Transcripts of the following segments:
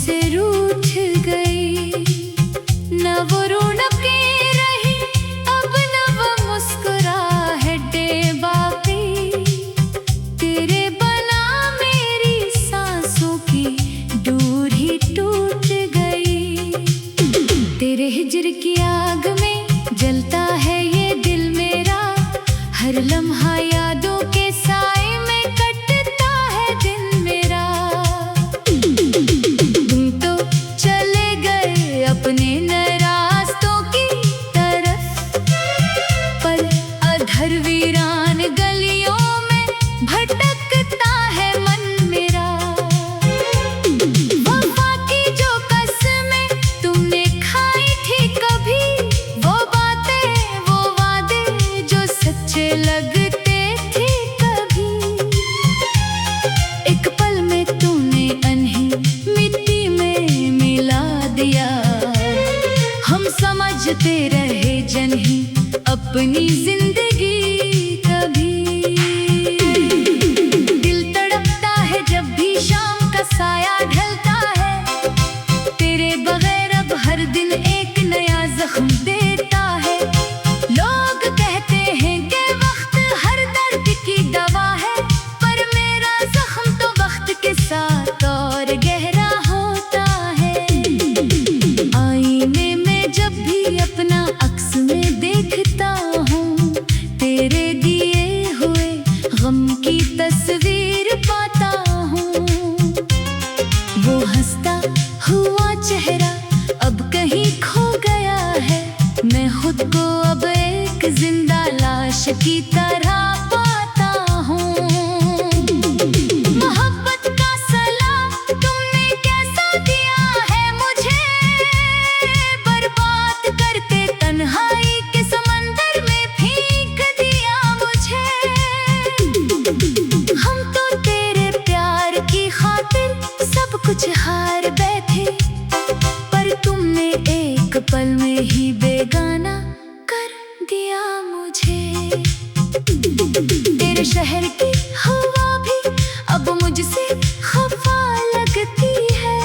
मुझसे रूठ गई, न वो रौनकें रही, अब न वो मुस्कुराहटें बाकी। तेरे बना मेरी सांसों की डोर ही टूट गई। तेरे हिज्र की आग में जलता है ये दिल मेरा, हर लम्हा यादों के साए में कटता है दिन मेरा। तुम तो चले गए अपने नए रास्तों की तरफ, पर अधर वीरान गलियों में भटकता है मन मेरा। वफा की जो कसमें तुमने खाई थी कभी, वो बातें वो वादे जो सच्चे लगते थे कभी, एक पल में तूने अनही मिट्टी में मिला दिया। हम समझते रहे जनही अपनी जिंदगी कभी। दिल तड़पता है जब भी शाम का साया ढलता है, तेरे बगैर अब हर दिन एक नया जख्म देता है। लोग कहते हैं कि वक्त हर दर्द की दवा है, पर मेरा जख्म तो वक्त के साथ और गहरा होता है। आईने में जब भी अपना अक्स में देखता हूँ, तेरे दिए हुए गम की तस्वीर पाता हूँ। वो हंसता हुआ चेहरा अब कहीं खो गया है, मैं खुद को अब एक जिंदा लाश की तरह पाता हूँ। मोहब्बत का सलाम तुमने कैसा दिया है मुझे, बर्बाद करके तन्हाई के समंदर में फेंक दिया मुझे। हम तो तेरे प्यार की खातिर सब कुछ हार बैठे, पर तुमने एक पल में ही बेगाना कर दिया मुझे। तेरे शहर की हवा भी अब मुझसे खफा लगती है,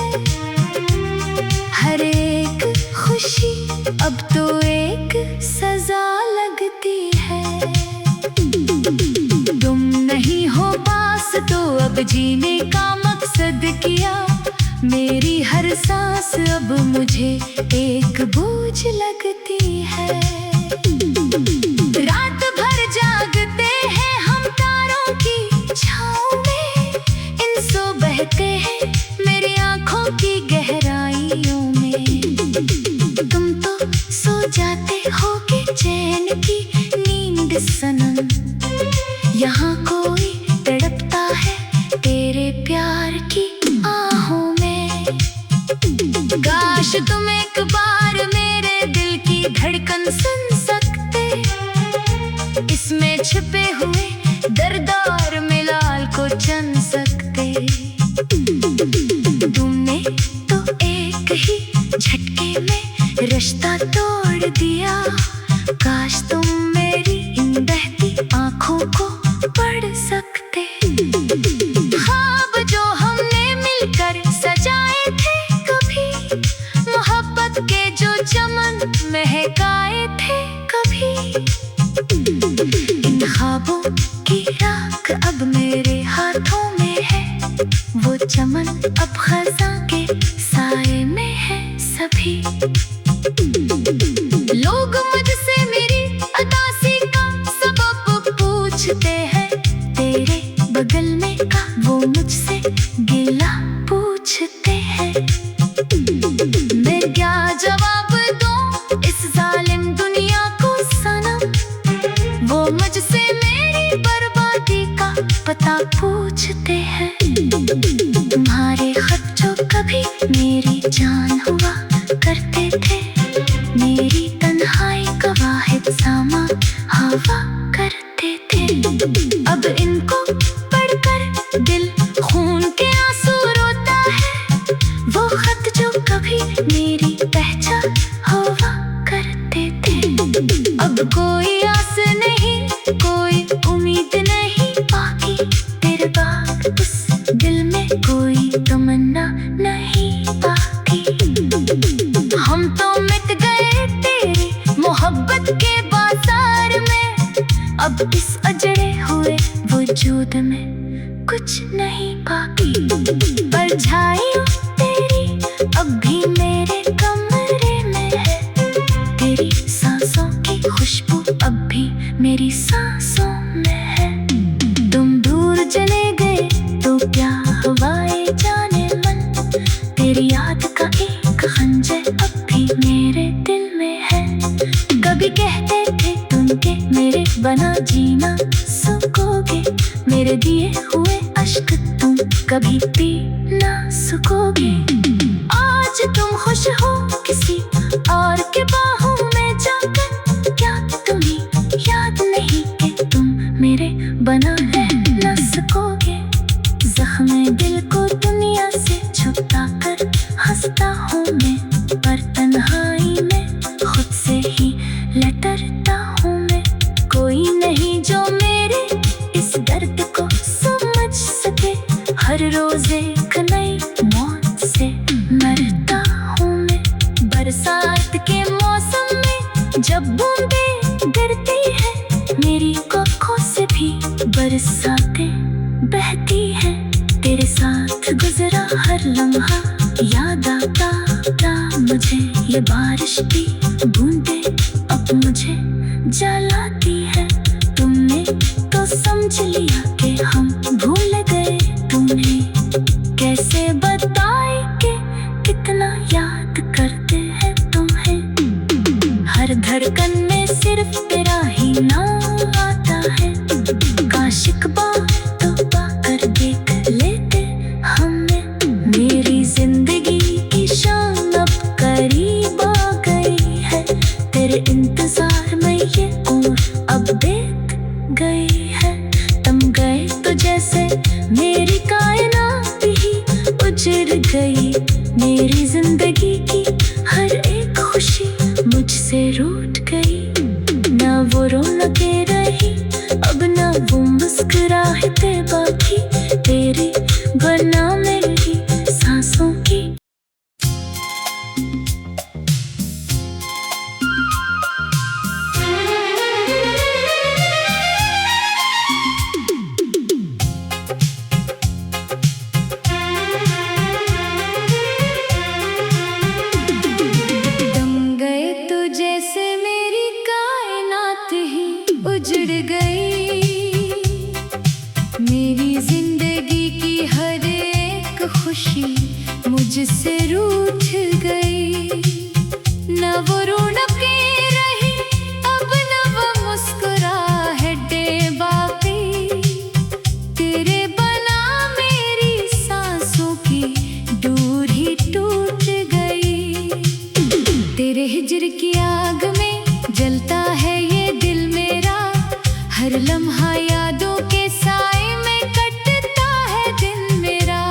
हर एक खुशी अब तो एक सजा लगती है। तुम नहीं हो पास तो अब जीने का मकसद किया, मेरी हर सांस अब मुझे एक बोझ लगती है। रात भर जागते हैं हम तारों की छाँव में, इन सो बहते हैं मेरी आँखों की गहराइयों में। तुम तो सो जाते हो कि चैन की नींद सनम, यहाँ कोई तड़पता है तेरे प्यार की आहों में। काश तुम एक बार मेरे दिल की धड़कन सुन सकते, इसमें छिपे हुए दर्द और मिलाल को चन सकते। तुमने तो एक ही झटके में रिश्ता तोड़ दिया, काश तुम मेरी इन बहती आँखों को पढ़ सकते। ख्वाब जो हमने मिलकर सजाए थे कभी, मोहब्बत के जो चमन महकाए थे कभी, इन ख्वाबों की राख अब मेरे हाथों में है। वो चमन अब खज़ां के साए में है सभी। लोग मुझसे मेरी उदासी का सबब पूछते हैं, तेरे बगल में का वो मुझसे गिला पूछते हैं। मैं क्या जवाब दूं इस जालिम दुनिया को सनम, वो मुझसे मेरी बर्बादी का पता पूछते हैं। तुम्हारे खत जो कभी मेरी जान हुआ करते थे, मेरी तन्हाई का वाहिद सामा हवा करते थे। अब इनको पढ़कर दिल खून के आंसू रोता है, वो खत जो कभी मेरी पहचान हुआ करते थे। अब कोई आस नहीं, कोई उम्मीद नहीं बाकी, तेरे बाद उस दिल में कोई तमन्ना नहीं बाकी। इस अजड़े हुए वजूद में कुछ नहीं बाकी। परछाइयों तेरी अब भी मेरे कमरे में है, तेरी सांसों की खुशबू अब भी मेरी सांसों में है। तुम दूर चले गए तो क्या हवाएं जाने मन, तेरी याद का एक खंजर अब भी मेरे दिल में है। कभी कहते थे तुम के मेरे बना जीना सकोगे, मेरे दिए हुए अश्क तुम कभी पी ना सकोगे। आज तुम खुश हो किसी और के बाहों में जाकर, क्या तुम्हें याद नहीं कि तुम मेरे बना रह ना सकोगे। जख्म दिल को दुनिया से छुपा कर हंसता हूँ मैं, पर तन्हाई में खुद से ही लटरता हूँ मैं। कोई नहीं जो मेरे इस दर्द को समझ सके, हर रोज एक नई मौत से मरता हूँ मैं। बरसात के मौसम में जब बूंदें गिरती है, मेरी आँखों से भी बरसातें बहती है। तेरे साथ गुजरा हर लम्हा याद आता था मुझे, ये बारिश की बूंदें अब मुझे जलाती है। तुमने तो समझ लिया कि हम भूल गए तुम्हें, कैसे बताए कि कितना याद करते हैं तुम्हें। हर धड़कन में सिर्फ तेरा ही नाम आता है, काश एक बार तो पाकर देख लेते हमें। मेरी जिंदगी की शाम अब करीब आ गई है, तेरे इंतजार में ये उम्र अब बीत गई है। तुम गए तो जैसे मेरी कायनात ही उजड़ गई, मेरी जिंदगी की हर एक खुशी मुझसे रूठ गई। ना वो रौनकें रही अब, ना वो मुस्कुराहटें बाकी, तेरी बना मेरी सांसों की। तुम गए तो जैसे मेरी कायनात ही उजड़ गई, मेरी जिंदगी की हर एक खुशी मुझसे रूठ गई। न वो रौनकें रही अब, न वो मुस्कुराहटें बाकी, तेरे बना मेरी सांसों की डोर ही टूट गई। तेरे हिज्र की आग में जलता है ये दिल मेरा, हर लम्हा यादों के साए में कटता है दिन मेरा।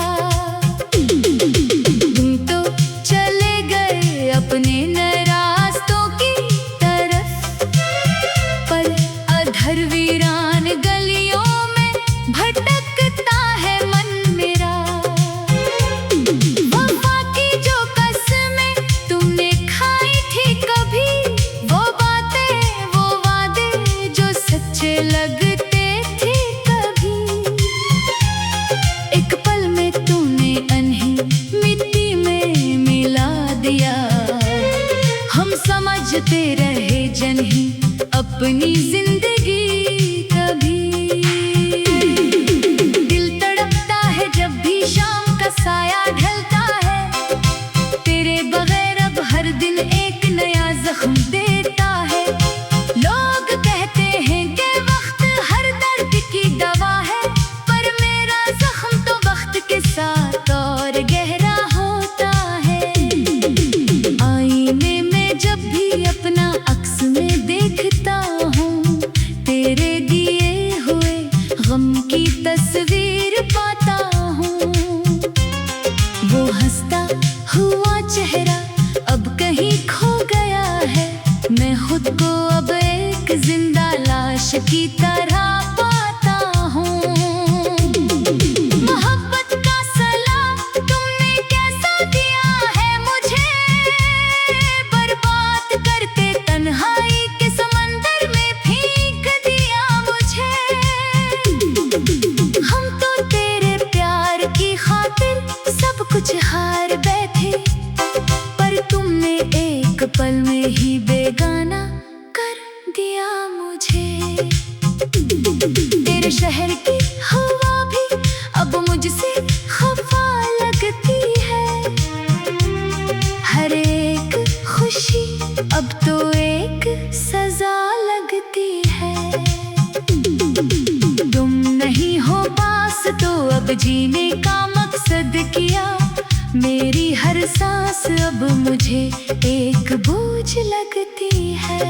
तुम तो चले गए अपने नए रास्तों की तरफ, पर अधर वीरान गलियों में भटकता है मन मेरा। वफा की जो कसमें तुमने खाई थी कभी, वो बातें वो वादे जो सच्चे लगते थे कभी, एक पल में तूने अनही मिट्टी में मिला दिया। हम समझते रहे जनही अपनी जिंदगी कभी। दिल तड़पता है जब भी शाम का साया ढलता है, तेरे बगैर अब हर दिन एक नया जख्म देता है। लोग कहते हैं कि वक्त हर दर्द की दवा है, पर मेरा जख्म तो वक्त के साथ और गहरा होता है। आईने में जब भी अपना अक्स में देखता हूँ, तेरे दिए हुए गम की तस्वीर पाता हूँ। वो हंसता हुआ चेहरा अब कहीं खो गया है, मैं खुद को अब एक जिंदा लाश की तरह पाता हूँ। मोहब्बत का सलाम तुमने कैसा दिया है मुझे, बर्बाद करके तन्हाई के समंदर में फेंक दिया मुझे। अब तो एक सजा लगती है। तुम नहीं हो पास तो अब जीने का मकसद क्या। मेरी हर सांस अब मुझे एक बोझ लगती है।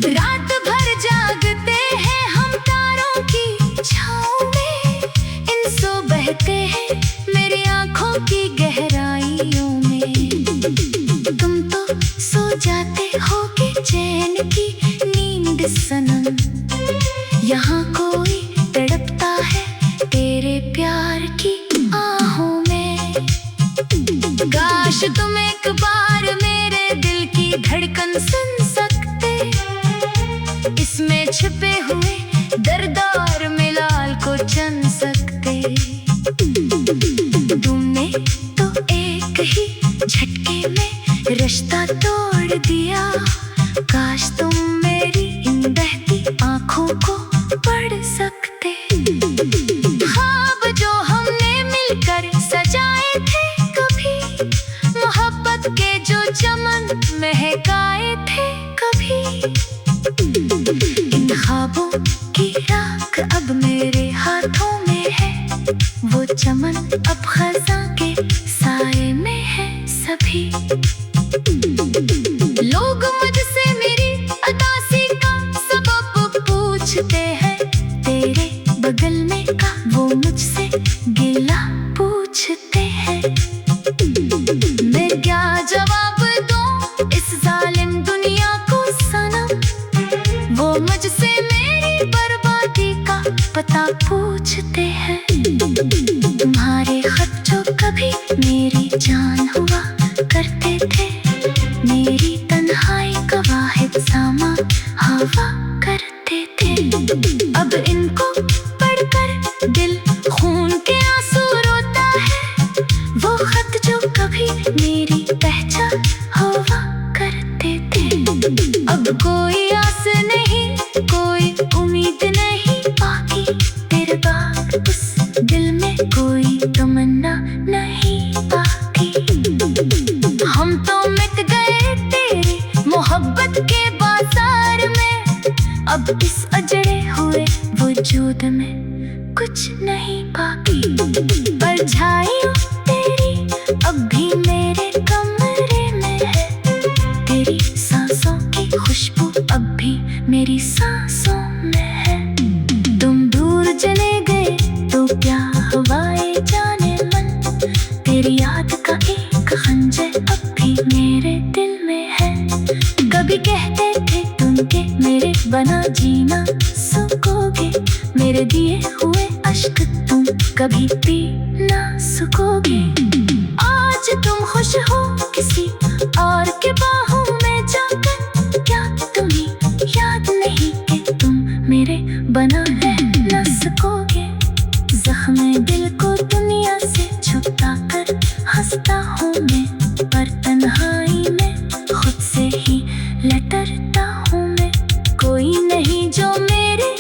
रात भर जागते हैं हम तारों की छाँव में, इन सो बहते हैं मेरी आँखों की गहराइयों में। तुम तो सो जाते होगे चैन की नींद सनम, यहाँ कोई तड़पता है तेरे प्यार की आहों में। काश तुम एक बार मेरे दिल की धड़कन सुन सकते, इसमें छिपे हुए दर्द और मिलाल को चन सकते। तुमने तो एक ही झटके में रिश्ता तोड़ दिया। काश तुम मेरी इन बहती आँखों को पढ़ सकते। ख्वाब जो हमने मिलकर सजाए थे कभी, मोहब्बत के जो चमन महकाए थे कभी, इन ख्वाबों की राख अब मेरे हाथों में है। वो चमन अब खज़ां के साए में है सभी। लोग मुझसे मेरी उदासी का सबब पूछते हैं, तेरे बगल में का वो मुझसे गिला पूछते हैं। मैं क्या जवाब दूं इस जालिम दुनिया को सनम, वो मुझसे मेरी बर्बादी का पता पूछते हैं। तुम्हारे खत जो कभी मेरी जान हुआ करते थे, मेरी तन्हाई का वाहिद सामा हवा करते थे। अब इनको पढ़कर दिल खून के आंसू रोता है, वो खत जो कभी मेरी पहचान हुआ करते थे। अब कोई आस नहीं, कोई उम्मीद नहीं बाकी, तेरे बाद उस दिल में कोई तमन्ना नहीं बाकी। हम तो मिट गए तेरी मोहब्बत के बाजार में, अब इस अजड़े हुए वजूद में कुछ नहीं बाकी। परछाइयों तेरी अब भी मेरे कमरे में है, तेरी सांसों की खुशबू अब भी मेरी सांसों में है। तुम दूर चले गए तो क्या हवाएं जाने मन, तेरी याद का एक खंजर अब भी मेरे दिल में है। कभी कहते थे तुम के मेरे बना जीना सकोगे, मेरे दिए हुए अश्क तुम कभी पी ना सकोगे। आज तुम खुश हो किसी और के बाहों में जाकर, क्या तुम्हें याद नहीं कि तुम मेरे बना रह ना सकोगे। जख्म दिल को दुनिया से छुपा कर हंसता हूँ मैं, पर तन्हाई में खुद से ही लटरता हूँ मैं। कोई नहीं जो मेरे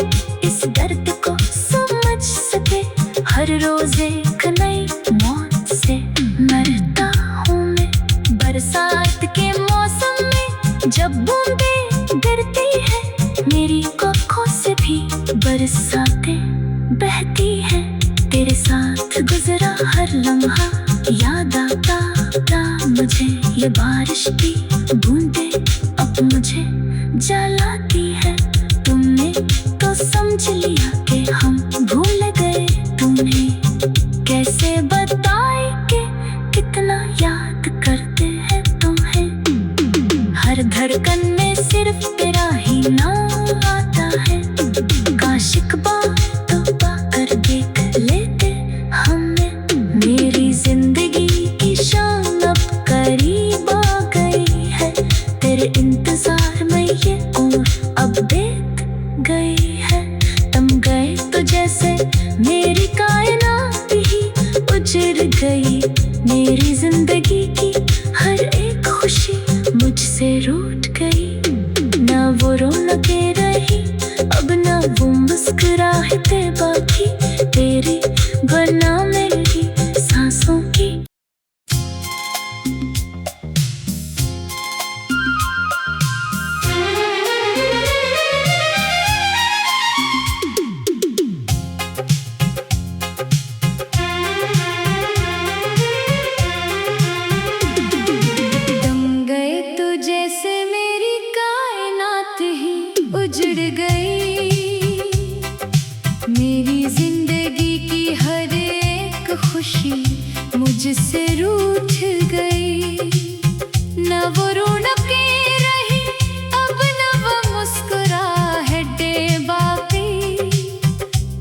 इस दर्द को समझ सके, हर रोज एक नई मौत से मरता हूँ मैं। बरसात के मौसम में जब बूंदें गिरती है, मेरी आँखों से भी बरसातें बहती है। तेरे साथ गुजरा हर लम्हा याद आता मुझे, ये बारिश की बूंदें अब मुझे जलाती है। तुमने तो समझ लिया कि हम भूल गए तुम्हें, कैसे बताए कि कितना याद करते हैं तुम्हें। हर धड़कन में सिर्फ तेरा ही नाम आता है, काश एक बार तो पाकर देख लेते हमें। मेरी जिंदगी की शाम अब करीब आ गई है, तेरे इंतजार में ये उम्र अब बीत गई है। तुम गए तो जैसे मेरी कायनात ही उजड़ गई, मेरी जिंदगी की हर एक खुशी मुझसे रूठ गई। ना वो रौनकें रही अब, ना वो मुस्कुराहटें बाकी, तेरी बना मेरी सांसों की। रूठ गई, न वो रौनकें रही, अब न वो मुस्कुराहटें बाकी।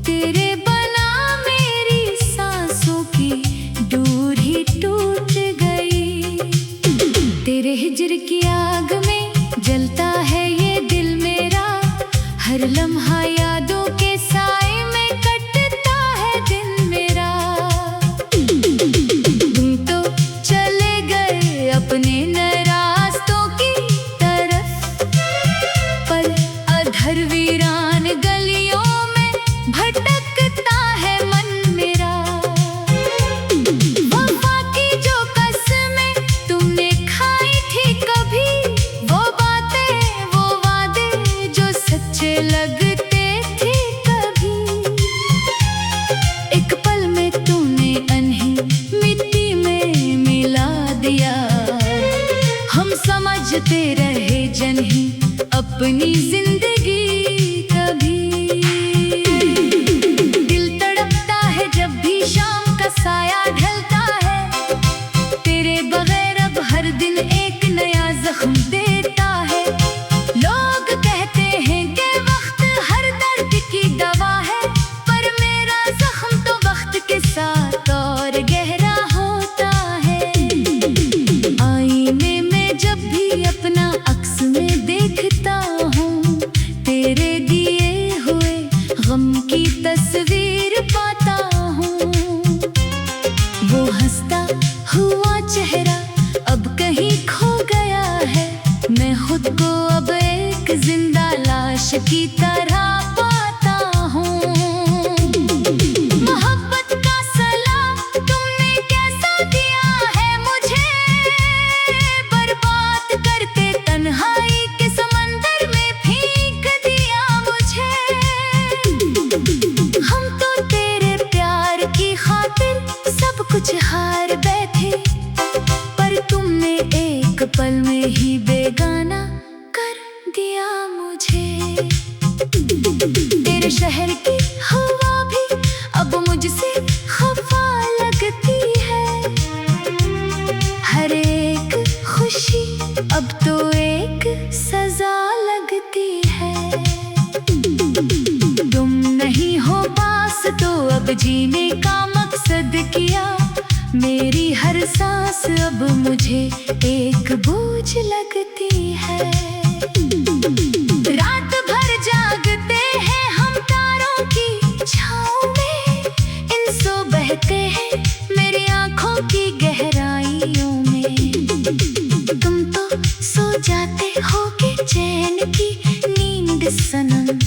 तेरे बना मेरी सांसों की डोर ही टूट गई। तेरे हिज्र की आग में जलता है ये दिल मेरा, हर लम्हा यादों के साए में कटता है दिन मेरा। तुम तो चले गए अपने नए रास्तों की तरफ, पर अधर वीरान गलियों में भटकता है मन मेरा। वफा की जो कसमें तुमने खाई थी कभी, वो बातें वो वादे जो सच्चे लगते थे कभी, एक पल में तूने अनही मिट्टी में मिला दिया। हम समझते रहे जनही अपनी जिंदगी कभी। दिल तड़पता है जब भी शाम का साया ढलता है, तेरे बगैर अब हर दिन एक नया जख्म देता है। लोग कहते हैं कि वक्त हर दर्द की दवा है, पर मेरा जख्म तो वक्त के साथ और गहरा होता है। आईने में जब भी अपना अक्स में देखता हूँ, तेरे दिए हुए गम की तस्वीर पाता हूँ। वो हंसता हुआ चेहरा अब कहीं खो गया है, मैं खुद को अब एक जिंदा लाश की तरह पाता हूँ। मोहब्बत का सलाम तुमने कैसा दिया है मुझे, बर्बाद करके तन्हाई के समंदर में फेंक दिया मुझे। हम तो तेरे प्यार की खातिर सब कुछ हार बैठे, पर तुमने एक पल में ही बेगाना कर दिया मुझे। तेरे शहर की हवा भी अब मुझसे खफा लगती है, हर एक खुशी अब तो एक सजा लगती है। तुम नहीं हो पास तो अब जीने का मकसद किया, मेरी हर सांस अब मुझे एक बोझ लगती है। रात भर जागते हैं हम तारों की छाँव में, इन सो बहते हैं मेरी आँखों की गहराइयों में। तुम तो सो जाते होगे चैन की नींद सनम,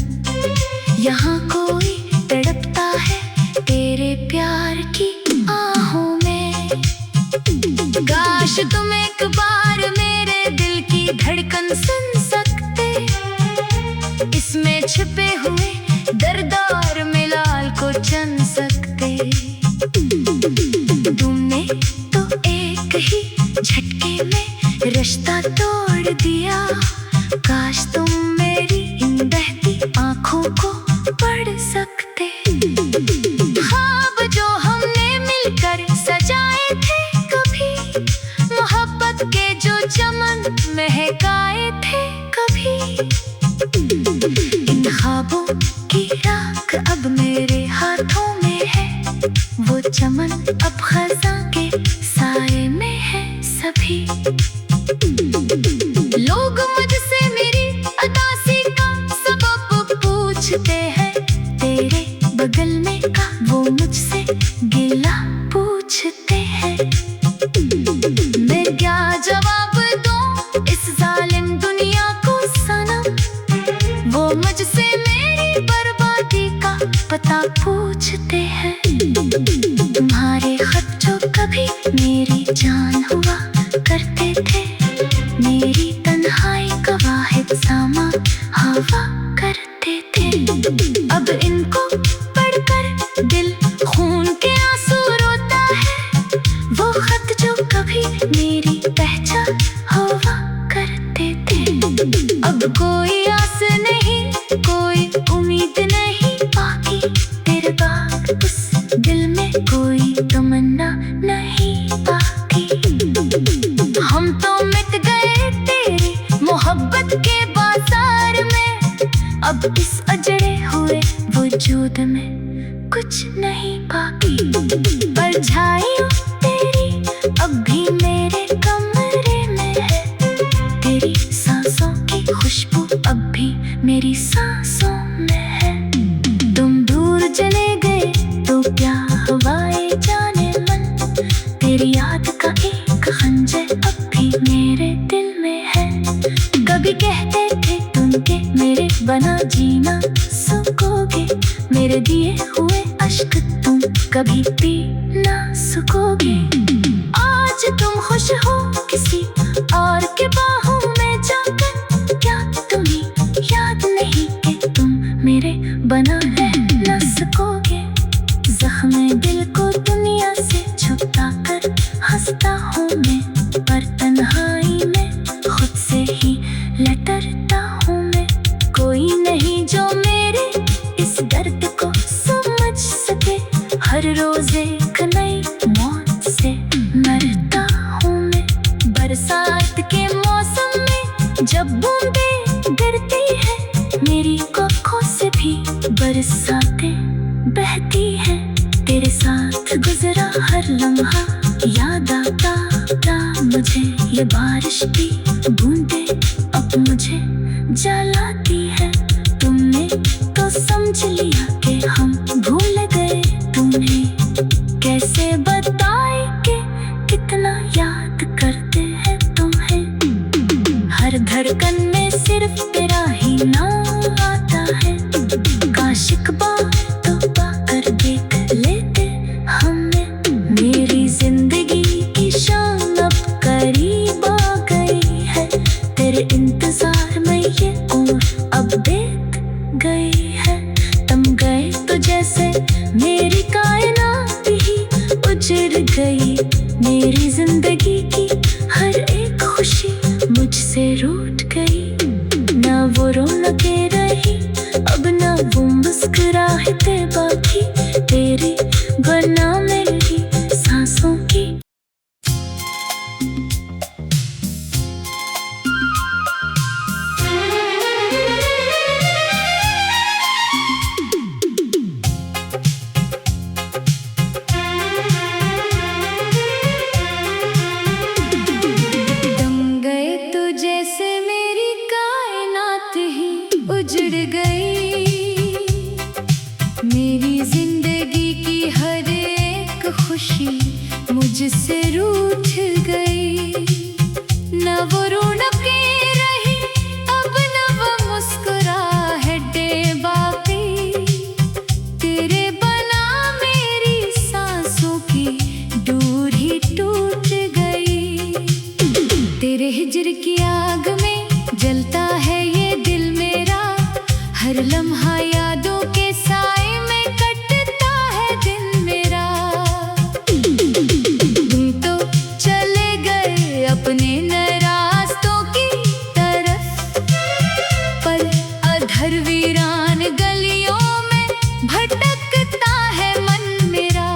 यहाँ कोई तड़पता है तेरे प्यार की आहों में। काश तुम एक बार मेरे दिल की धड़कन सुन सकते, इसमें छिपे हुए दर्द और मिलाल को चन सकते। तुमने तो एक ही झटके में रिश्ता तोड़ दिया, काश तुम मेरी इन बहती आँखों को पढ़ सकते। ख्वाब जो हमने मिलकर सजाए थे कभी, मोहब्बत के जो चमन महकाए थे कभी, इन ख्वाबों की राख अब मेरे हाथों में है। वो चमन अब खज़ां के साए में है सभी। लोग मुझसे मेरी अदासी का सबब पूछते हैं, तेरे बगल में का वो मुझसे गिला पूछते हैं। मैं क्या जवाब दूं इस जालिम दुनिया को सनम, वो मुझसे मेरी बर्बादी का पता पूछते हैं। तुम्हारे खत जो कभी मेरी जान हुआ करते थे, मेरी तन्हाई का वाहिद सामा हवा करते थे। अब इनको पढ़कर दिल खून के आंसू रोता है, वो खत जो कभी मेरी पहचान हुआ करते थे। अब कोई आस नहीं, कोई उम्मीद नहीं बाकी, तेरे बाद उस दिल में कोई तमन्ना नहीं बाकी। अब इस अजड़े हुए वजूद में कुछ नहीं बाकी। परछाइयों तेरी अब भी मेरे कमरे में है, तेरी सांसों की खुशबू अब भी मेरी सांसों में है। तुम दूर चले गए तो क्या हवाएं जाने मन, तेरी याद का एक खंजर अब भी मेरे दिल में है। कभी कहते थे तुम के मेरे बना जीना सकोगे, मेरे दिए हुए अश्क तुम कभी पी ना सकोगे। आज तुम खुश हो किसी और के बाहों में जाकर, क्या तुम्हें याद नहीं कि तुम मेरे बना रह ना सकोगे। जख्म दिल को दुनिया से छुपा कर हंसता हूँ मैं, पर तन्हाई में खुद से ही लटरता हूँ मैं। कोई नहीं जो मेरे इस दर्द को समझ सके, हर रोज एक नई मौत से मरता हूँ मैं। बरसात के मौसम में जब बूंदें गिरती है, मेरी आँखों से भी बरसातें बहती है। तेरे साथ गुजरा हर लम्हा याद आता मुझे, ये बारिश की बूंदें अब मुझे जलाती है। तुमने तो समझ लिया कि हम भूल गए तुम्हें, कैसे बताए कि कितना याद करते हैं तुम्हें। हर धड़कन में सिर्फ तेरा ही नाम आता है, काश एक बार तो पाकर देख लेते हमें। मेरी जिंदगी की शाम अब करीब आ गई है, तेरे इंतजार में ये उम्र अब बीत गई है। तुम गए तो जैसे मेरी कायनात ही उजड़ गई, मेरी जिंदगी की हर एक खुशी मुझसे रूठ गई। ना वो रौनकें रही अब, ना वो मुस्कुराहटें बाकी, तेरी बना मेरी सांसों की। तुम गए तो जैसे मेरी कायनात ही उजड़ गई, मेरी जिंदगी की हर एक खुशी मुझसे रूठ गई। न वो रौनकें रही अब, न वो मुस्कुराहटें बाकी, तेरे बना मेरी सांसों की डोर ही टूट गई। तेरे हिज्र की आग में जलता है ये दिल मेरा, हर लम्हा यादों के साए में कटता है दिन मेरा। तुम तो चले गए अपने नए रास्तों की तरफ, पर अधर वीरान गलियों में भटकता है मन मेरा।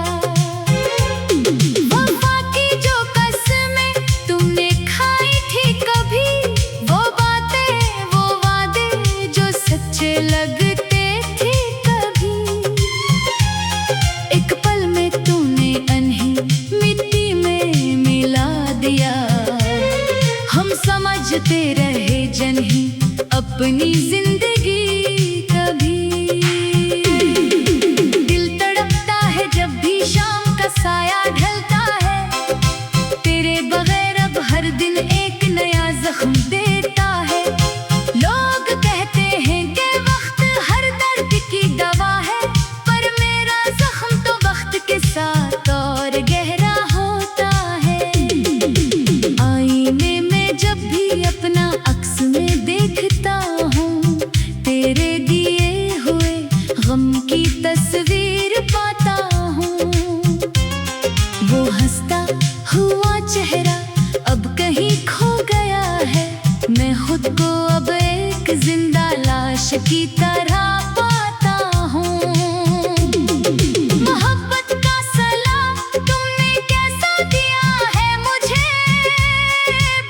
वफा की जो कसमें तुमने खाई थी कभी, वो बातें वो वादे जो सच्चे लगते थे कभी, एक पल में तूने अनही मिट्टी में मिला दिया। हम समझते रहे जनही अपनी जिंदगी कभी। दिल तड़पता है जब भी शाम का साया ढलता है, तेरे बगैर अब हर दिन एक नया जख्म देता है। लोग कहते हैं कि वक्त हर दर्द की दवा है, पर मेरा जख्म तो वक्त के साथ और गहरा होता है। आईने में जब भी अपना अक्स में देखता हूँ, तेरे दिए हुए गम की तस्वीर पाता हूँ। वो हंसता हुआ चेहरा अब कहीं खो गया है, मैं खुद को अब एक जिंदा लाश की तरह पाता हूँ। मोहब्बत का सलाम तुमने कैसा दिया है मुझे,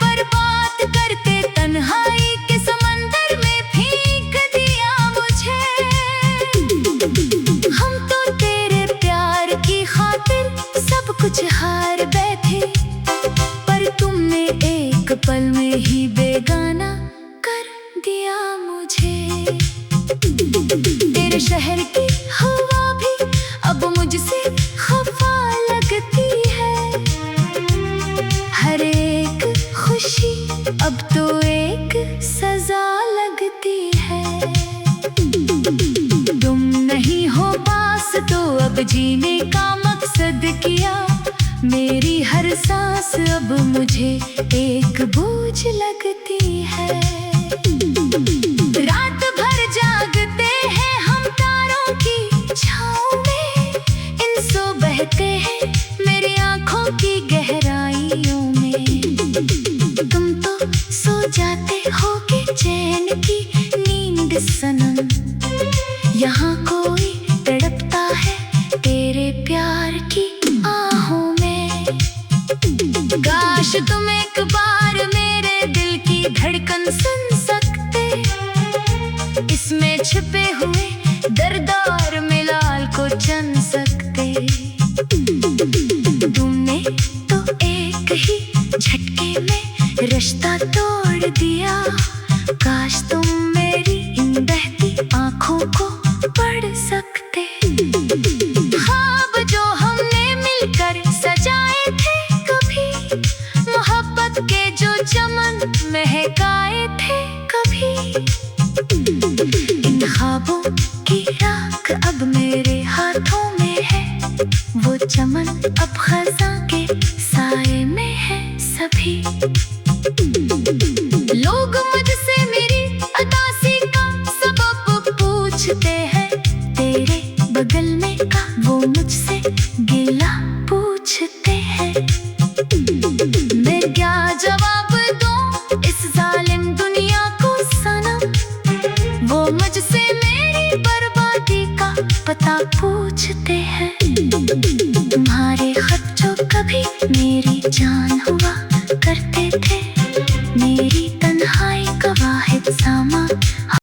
बर्बाद करके तन्हाई के समंदर में फेंक दिया मुझे। एक पल में ही बेगाना कर दिया मुझे। तेरे शहर की हवा भी अब मुझसे खफा लगती है। हर एक खुशी अब तो एक सजा लगती है। तुम नहीं हो पास तो अब जीने का मकसद किया। मेरी हर सांस अब मुझे एक बोझ लगती है। रात भर जागते हैं हम तारों की छाँव में, इन सो बहते हैं मेरी आँखों की गहराइयों में। तुम तो सो जाते होगे चैन की नींद सनम, यहाँ कोई तड़पता है तेरे प्यार की आहों में। काश तुम एक बार मेरे दिल की धड़कन सुन सकते, इसमें छिपे हुए दर्द और मिलाल को चन सकते। तुमने तो एक ही झटके में रिश्ता तोड़ दिया। काश तुम मेरी इन बहती आँखों को पढ़ सकते। ख्वाब जो हमने मिलकर सजाए थे कभी, मोहब्बत के जो चमन महकाए थे कभी, इन ख्वाबों की राख अब मेरे हाथों में है। वो चमन अब खज़ां के साए में है सभी। लोग मुझसे मेरी उदासी का सबब पूछते हैं, तेरे बगल में का वो मुझसे गिला पूछते हैं। मैं क्या जवाब दूं इस जालिम दुनिया को सनम, वो मुझसे मेरी बर्बादी का पता पूछते हैं। तुम्हारे खत जो कभी मेरी जान हुआ करते थे, मेरी